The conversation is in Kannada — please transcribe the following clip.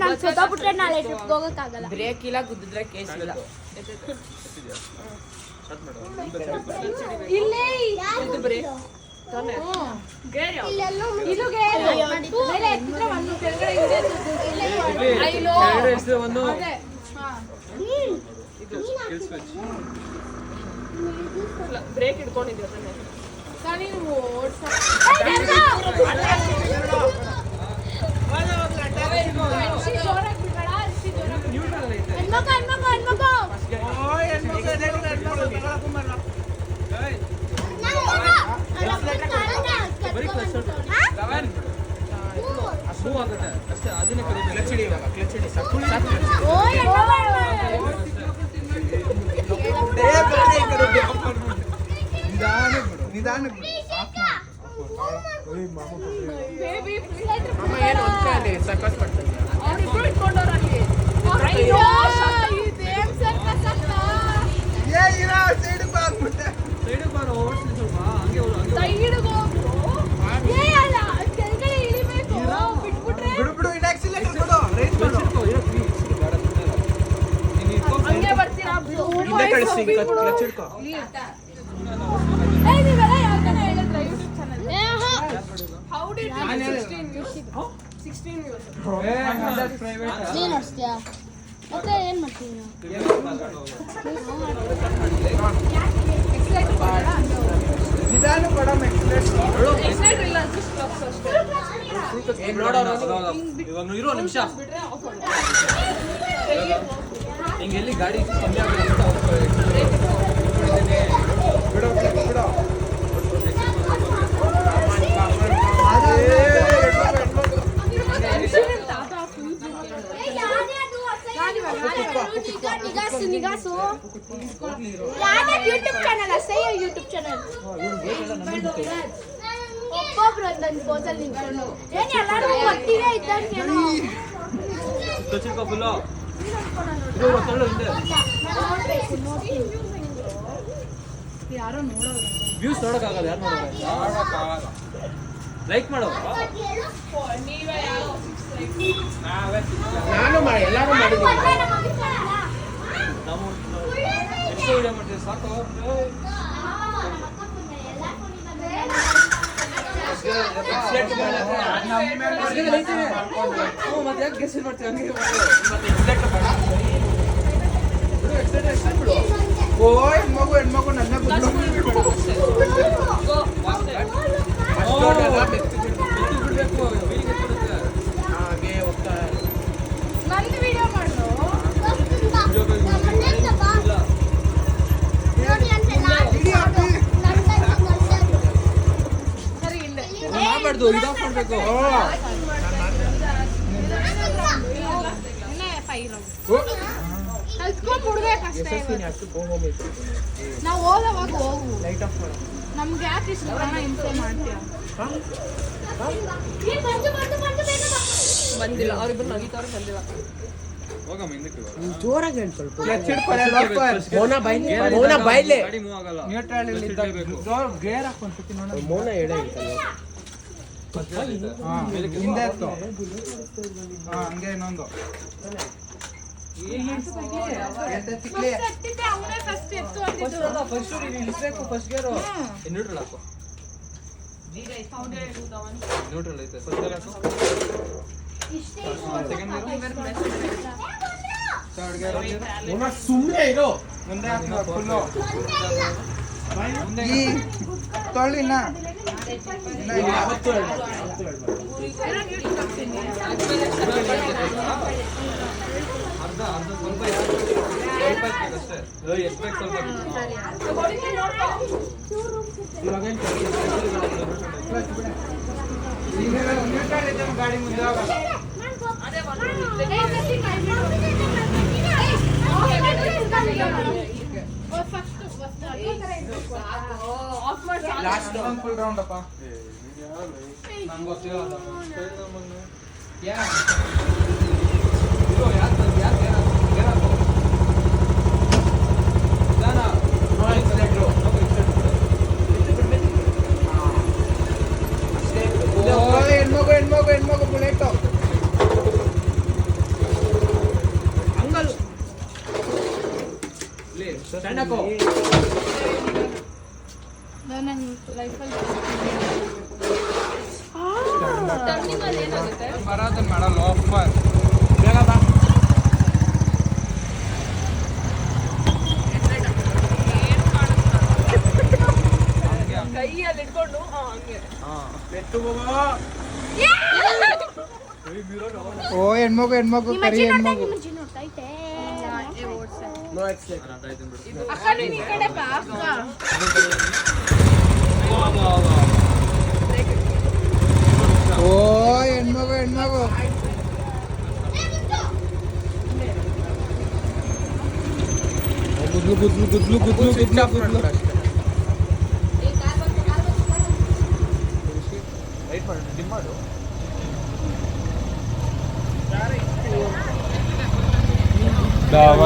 ನಾನು ಸೋತೋಗ್ಬಿಟ್ರೆ ನಾಳೆ ಟ್ರಿಪ್ಗೆ ಹೋಗೋಕ್ಕಾಗಲ್ಲ. ಬ್ರೇಕ್ ಇಲ್ಲ, ಗುದ್ದಿದ್ರೆ ಕೇಸ್ ಇಲ್ಲ. ಇಲ್ಲೇ ಇದು ಬ್ರೇಕ್ ತಾನೆ. ಇದು ಗೇರ್ ಮೇಲೆ ಎತ್ತಿದ್ರೆ ಒಂದು ಕೆಳಗಡೆ ಇದೆ. ಎರಡು ಹೆಸರು ಒಂದು ಬ್ರೇಕ್ ಹಿಡ್ಕೊಂಡಿದ್ದೆ ತಾನೆ. కానీ నువ్వు ಅಷ್ಟೇ ಅದನ್ನೇ ಕ್ಲಚ್ ಹಿಡಿ. ನಿಧಾನ ಅಮ್ಮ ಏನು ಅಲ್ಲಿ ಸರ್ಕಸ್ ಮಾಡ್ತಾರೆ. ಸೈಡ್ ಬಾರ ಓಡಿಸ್ಲಿ ಸ್ವಲ್ಪ. ಹಂಗೆ ಬಿಡು ಇನ್ಯಾಕ್ಸಿಲೇಟರ್ ಕೊಡು, ರೈಸ್ ಮಾಡು. ಹಿಂದೆ ಕಳಿಸಿ, ಕ್ಲಚ್ ಹಿಡ್ಕೊ. ಮತ್ತೆ ಏನ್ ಮಾಡ್ತೀನಿ ನಿಧಾನ ಕೊಡಮ್ಮ ಇವಾಗ ಇರೋ ನಿಮಿಷ ಹಿಂಗೆ ಎಲ್ಲಿ ಗಾಡಿ ಕಮ್ಮಿ ಆಗುತ್ತೆ ಬಿಡು ಬಿಡು. ನಿಗಾಸು ಯೂಟ್ಯೂಬ್ ಚಾನಲ್ ಅಸಹ್ಯ ಯೂಟ್ಯೂಬ್ ಚಾನಲ್ ಒಬ್ಬೊಬ್ರು ಒಂದೊಂದು ಪೋಸಲ್ಲಿ ನಿಂತ್ಕೊಂಡು ಏನ್ ಎಲ್ಲರೂ ಒಟ್ಟಿಗೆ ಇದ್ದಂಗೇನೋ ಯಾರೋ ನೋಡೋರು ವ್ಯೂಸ್ ನೋಡೋಕ್ಕಾಗಲ್ಲ. ಯಾರು ನೋಡೋದು ಲೈಕ್ ಮಾಡೋ. ನಾನು ಎಲ್ಲಾರು ಮಾಡಿದ್ದೀನಿ. ನಾವು ಎಷ್ಟು ವಿಡಿಯೋ ಮಾಡ್ತೀವಿ ಸಾಕು. ಮತ್ತೆ ಯಾಕೆ ಗೆಸ್ ಮಾಡ್ತೀವಿ ಹಂಗೆ ಓ ಹೆಣ್ಮಗು ನನ್ನ ಬಿಡ್ಬೇಕು. ಹಾಗೆ ಹೋಗ್ತಾರೆ. ನನ್ನ ವಿಡಿಯೋ ಮಾಡು ಸರಿ ಇಲ್ಲ ಮಾಡಬಾರ್ದು, ಇದಾಫ್ ಮಾಡಬೇಕು. ಕಲ್ತ್ಕೊಂಡ್ ಬಿಡ್ಬೇಕಷ್ಟೇ. ನಾವು ಓದೋವಾಗ ಹೋಗು, ನಮ್ಗೆ ಯಾಕೆ ಇಷ್ಟು ಹಣ ಹಿಂಸೆ ಮಾಡ್ತೀಯ? ಬಂದಿಲ್ಲ ಅವ್ರಿಬ್ರು ನಗಿತಾರು ಬಂದಿಲ್ಲ. ಹೋಗಮ್ಮ ಹಿಂದಕ್ಕೆ ಇವಾಗ. ಜೋರಾಗಿ ಹೇಳಿ ಸ್ವಲ್ಪ. ಕ್ಲಚ್ ಹಿಡ್ಕೊಳ್ಳಿ. ಮೌನ ಬಾಯ್ಲೆ ಗಾಡಿ ಮೂವ್ ಆಗಲ್ಲ. ನ್ಯೂಟ್ರಲ್ ಇಲ್ಲಿ ಜೋರ್ ಗೇರ್ ಹಾಕೊಂಡ್ತಿ ನೋಡು. ಮೌನ ಎಡೆ ಇರ್ತಲ್ಲ. ಹಿಂದೆ ಎತ್ತು. ಹಂಗೆ ಇನ್ನೊಂದು ಫಸ್ಟ್ ಗೇರು ನ್ಯೂಟ್ರಲ್ ಹಾಕು. ನ್ಯೂಟ್ರಲ್ ಐತೆ. ಫಸ್ಟ್ ಗೇರ್ ಹಾಕು. ಸೆಕೆಂಡ್ ಗೇರ್ ಸುಮ್ಮನೆ ಇರೋ. ಮುಂದೆ ಹಾಕಿ ಫುಲ್ಲು. ಈ ತೊಳ್ಳಿನ ಯಾವತ್ತೂ ಅರ್ಧ ಸ್ವಲ್ಪ ಅಷ್ಟೇ. ಎಷ್ಟು ಬೇಕು ಸ್ವಲ್ಪ. ಗಾಡಿ ಮುಂದೆ ಹೋಗಲ್ಲ. ಲಾಸ್ಟ್ ಫುಲ್ ರೌಂಡ್ ಅಪ್ಪ. ನಂಗೆ ಗೊತ್ತಿಲ್ಲ. ಹೆಣ್ಮಗು ಬುಲೆಟ್ ಸ್ಟ್ಯಾಂಡ್ ಹಾಕೋ. ನನ್ನ ಲೈಫಲ್ಲಿ ಬರೋದನ್ನ ಮಾಡಲ್ಲ ಆಫರ್ ಬೇಗ ಬಾ. ಕೈಯಲ್ಲಿ ಇಟ್ಕೊಂಡು ಹಂಗೆ ಓ ಹೆಣ್ಮಗು ಹೆಣ್ಮಗು ನಿಮ್ಮ ಕರಿ ಅಜ್ಜಿ ನೋಡ್ತಾ ಹೆಣ್ಮಗು ನಿಮ್ಮ ಅಜ್ಜಿ ನೋಡ್ತಾ ಐತೆ ನೋ ಎಕ್ಸ್ಲೇಟ್. ಅಕ್ಕ ನೀನ್ ಈ ಕಡೆ ಬಾ ಅಕ್ಕ ಓ ಹೆಣ್ಮಗು ಹೆಣ್ಮಗು ಗುದ್ಲು ಗುದ್ಲು ಗುದ್ಲು ಗುದ್ಲು ಗುದ್ಲು ಗುದ್ಲು ರೈಟ್ ಮಾಡು, ಡಿಮ್ ಮಾಡು. ದಾವ